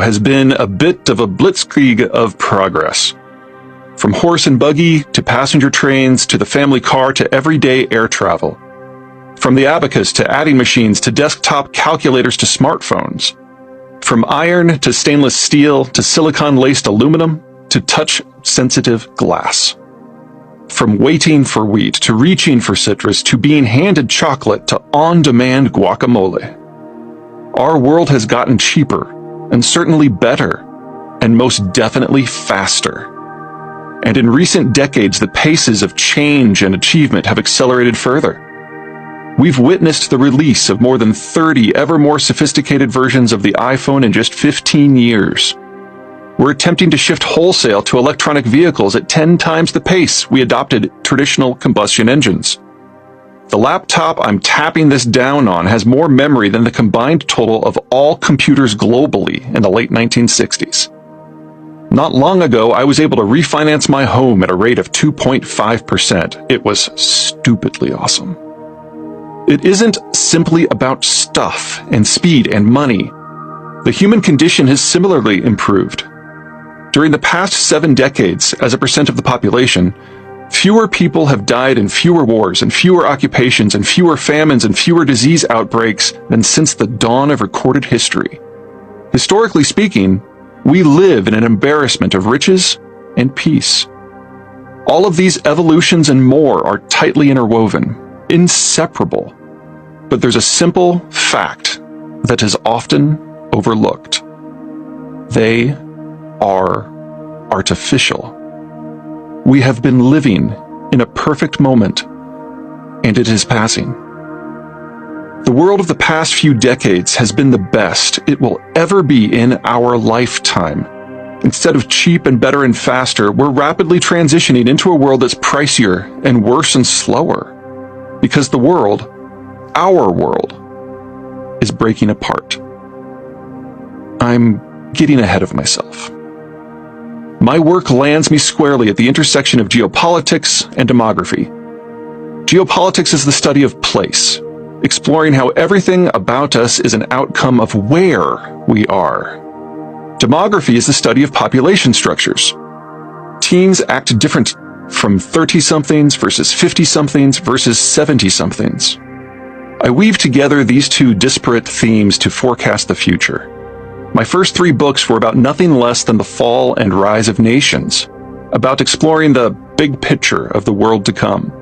has been a bit of a blitzkrieg of progress. From horse and buggy to passenger trains to the family car to everyday air travel. From the abacus to adding machines to desktop calculators to smartphones. From iron to stainless steel to silicon-laced aluminum to touch-sensitive glass. From waiting for wheat to reaching for citrus to being handed chocolate to on-demand guacamole. Our world has gotten cheaper and certainly better and most definitely faster. And in recent decades, the paces of change and achievement have accelerated further. We've witnessed the release of more than 30 ever more sophisticated versions of the iPhone in just 15 years. We're attempting to shift wholesale to electronic vehicles at 10 times the pace we adopted traditional combustion engines. The laptop I'm tapping this down on has more memory than the combined total of all computers globally in the late 1960s. Not long ago, I was able to refinance my home at a rate of 2.5%. It was stupidly awesome. It isn't simply about stuff and speed and money. The human condition has similarly improved. During the past 7 decades, as a percent of the population, fewer people have died in fewer wars and fewer occupations and fewer famines and fewer disease outbreaks than since the dawn of recorded history. Historically speaking, we live in an embarrassment of riches and peace. All of these evolutions and more are tightly interwoven, inseparable. But there's a simple fact that is often overlooked. They are artificial. We have been living in a perfect moment, and it is passing. The world of the past few decades has been the best it will ever be in our lifetime. Instead of cheap and better and faster, we're rapidly transitioning into a world that's pricier and worse and slower. Because the world, our world, is breaking apart. I'm getting ahead of myself. My work lands me squarely at the intersection of geopolitics and demography. Geopolitics is the study of place, exploring how everything about us is an outcome of where we are. Demography is the study of population structures. Teens act different from 30-somethings versus 50-somethings versus 70-somethings. I weave together these two disparate themes to forecast the future. My first 3 books were about nothing less than the fall and rise of nations, about exploring the big picture of the world to come.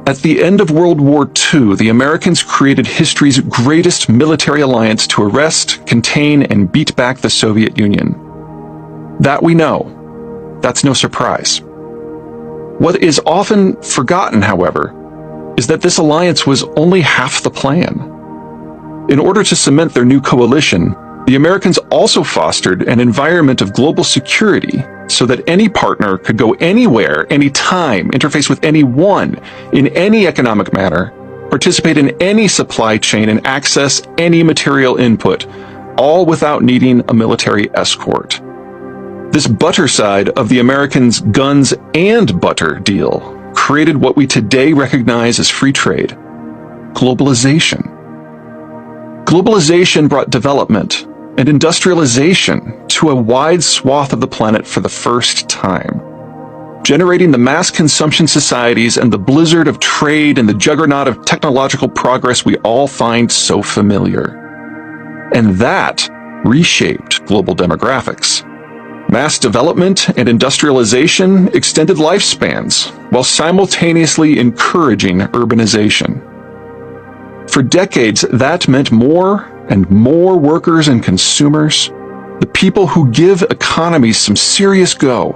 At the end of World War II, the Americans created history's greatest military alliance to arrest, contain, and beat back the Soviet Union. That we know. That's no surprise. What is often forgotten, however, is that this alliance was only half the plan. In order to cement their new coalition, the Americans also fostered an environment of global security so that any partner could go anywhere, anytime, interface with anyone, in any economic manner, participate in any supply chain, and access any material input, all without needing a military escort. This butter side of the Americans' guns and butter deal created what we today recognize as free trade, globalization. Globalization brought development and industrialization to a wide swath of the planet for the first time, generating the mass consumption societies and the blizzard of trade and the juggernaut of technological progress we all find so familiar. And that reshaped global demographics. Mass development and industrialization extended lifespans while simultaneously encouraging urbanization. For decades, that meant more and more workers and consumers, the people who give economies some serious go.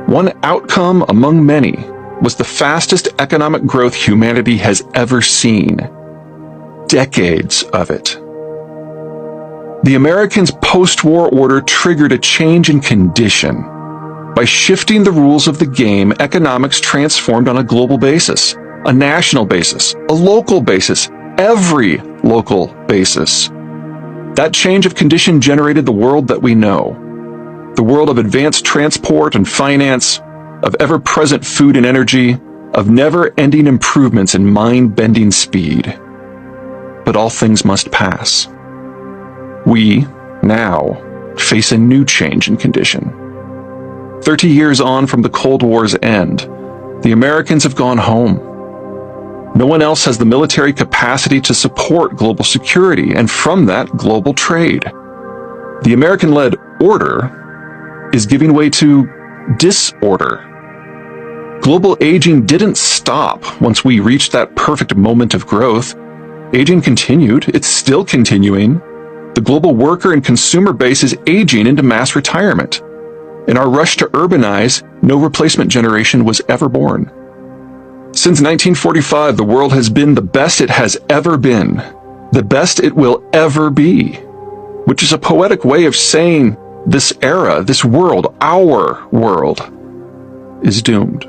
One outcome among many was the fastest economic growth humanity has ever seen. Decades of it. The Americans' post-war order triggered a change in condition. By shifting the rules of the game, economics transformed on a global basis, a national basis, a local basis, every local basis. That change of condition generated the world that we know. The world of advanced transport and finance, of ever-present food and energy, of never-ending improvements in mind-bending speed. But all things must pass. We, now, face a new change in condition. 30 years on from the Cold War's end, the Americans have gone home. No one else has the military capacity to support global security and from that, global trade. The American-led order is giving way to disorder. Global aging didn't stop once we reached that perfect moment of growth. Aging continued. It's still continuing. The global worker and consumer base is aging into mass retirement. In our rush to urbanize, no replacement generation was ever born. Since 1945, the world has been the best it has ever been, the best it will ever be, which is a poetic way of saying this era, this world, our world, is doomed.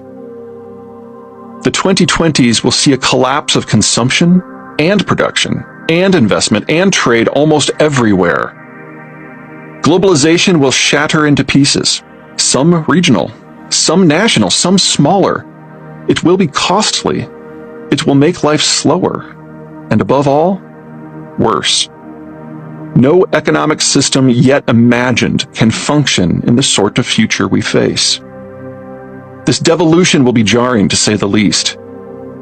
The 2020s will see a collapse of consumption and production and investment and trade almost everywhere. Globalization will shatter into pieces, some regional, some national, some smaller. It will be costly. It will make life slower. And above all, worse. No economic system yet imagined can function in the sort of future we face. This devolution will be jarring, to say the least.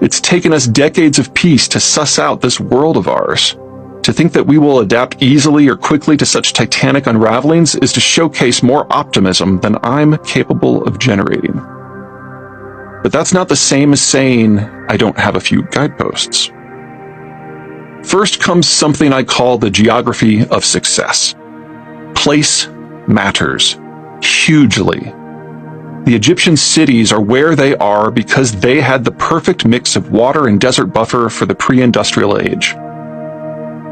It's taken us decades of peace to suss out this world of ours. To think that we will adapt easily or quickly to such titanic unravelings is to showcase more optimism than I'm capable of generating. But that's not the same as saying I don't have a few guideposts. First comes something I call the geography of success. Place matters hugely. The Egyptian cities are where they are because they had the perfect mix of water and desert buffer for the pre-industrial age.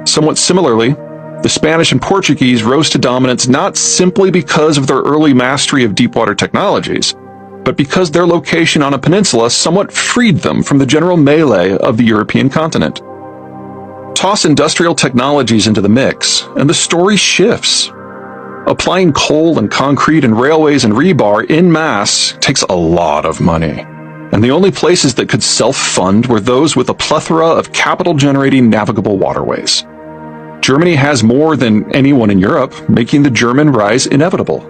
Somewhat similarly, the Spanish and Portuguese rose to dominance not simply because of their early mastery of deep-water technologies, but because their location on a peninsula somewhat freed them from the general melee of the European continent. Toss industrial technologies into the mix, and the story shifts. Applying coal and concrete and railways and rebar en masse takes a lot of money, and the only places that could self-fund were those with a plethora of capital-generating navigable waterways. Germany has more than anyone in Europe, making the German rise inevitable.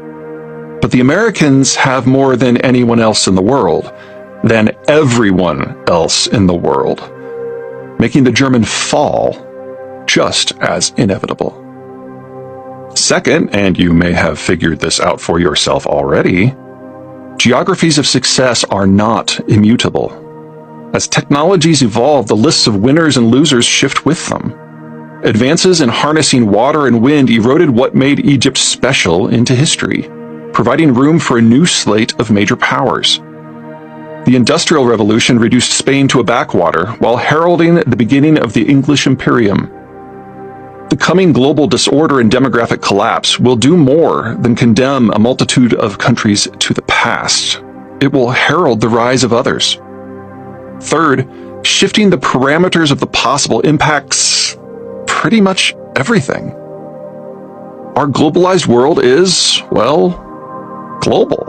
But the Americans have more than anyone else in the world, than everyone else in the world, making the German fall just as inevitable. Second, and you may have figured this out for yourself already, geographies of success are not immutable. As technologies evolve, the lists of winners and losers shift with them. Advances in harnessing water and wind eroded what made Egypt special into history, providing room for a new slate of major powers. The Industrial Revolution reduced Spain to a backwater while heralding the beginning of the English Imperium. The coming global disorder and demographic collapse will do more than condemn a multitude of countries to the past. It will herald the rise of others. Third, shifting the parameters of the possible impacts pretty much everything. Our globalized world is, well, global.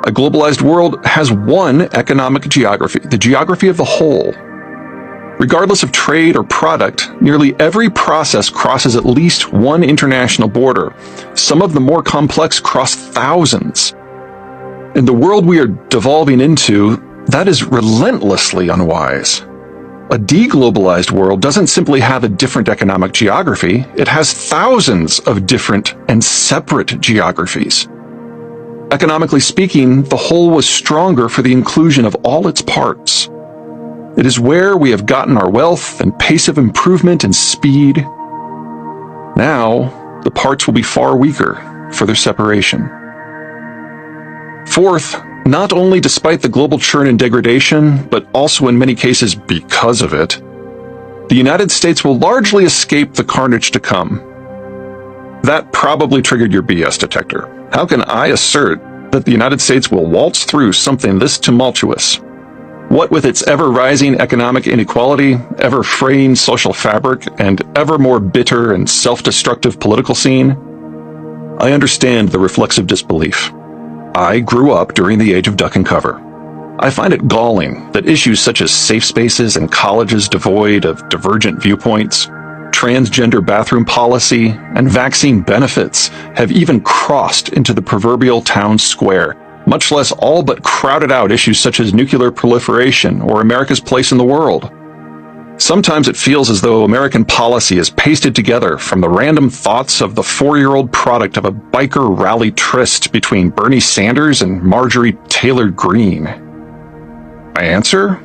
A globalized world has one economic geography, the geography of the whole. Regardless of trade or product, nearly every process crosses at least one international border. Some of the more complex cross thousands. In the world we are devolving into, that is relentlessly unwise. A deglobalized world doesn't simply have a different economic geography, it has thousands of different and separate geographies. Economically speaking, the whole was stronger for the inclusion of all its parts. It is where we have gotten our wealth and pace of improvement and speed. Now, the parts will be far weaker for their separation. Fourth, not only despite the global churn and degradation, but also in many cases because of it, the United States will largely escape the carnage to come. That probably triggered your BS detector. How can I assert that the United States will waltz through something this tumultuous? What with its ever-rising economic inequality, ever-fraying social fabric, and ever more bitter and self-destructive political scene? I understand the reflexive disbelief. I grew up during the age of duck and cover. I find it galling that issues such as safe spaces and colleges devoid of divergent viewpoints, transgender bathroom policy, and vaccine benefits have even crossed into the proverbial town square, much less all but crowded out issues such as nuclear proliferation or America's place in the world. Sometimes it feels as though American policy is pasted together from the random thoughts of the 4-year-old product of a biker rally tryst between Bernie Sanders and Marjorie Taylor Greene. My answer?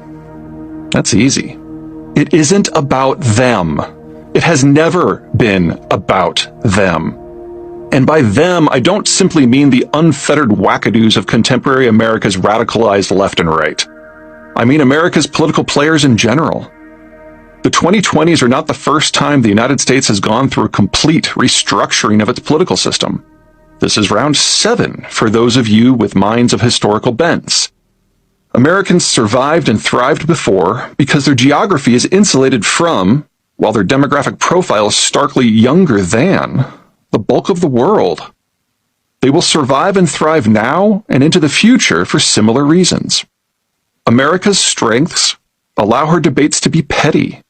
That's easy. It isn't about them. It has never been about them. And by them, I don't simply mean the unfettered wackadoos of contemporary America's radicalized left and right. I mean America's political players in general. The 2020s are not the first time the United States has gone through a complete restructuring of its political system. This is round 7 for those of you with minds of historical bents. Americans survived and thrived before because their geography is insulated from, while their demographic profile is starkly younger than, the bulk of the world. They will survive and thrive now and into the future for similar reasons. America's strengths allow her debates to be petty,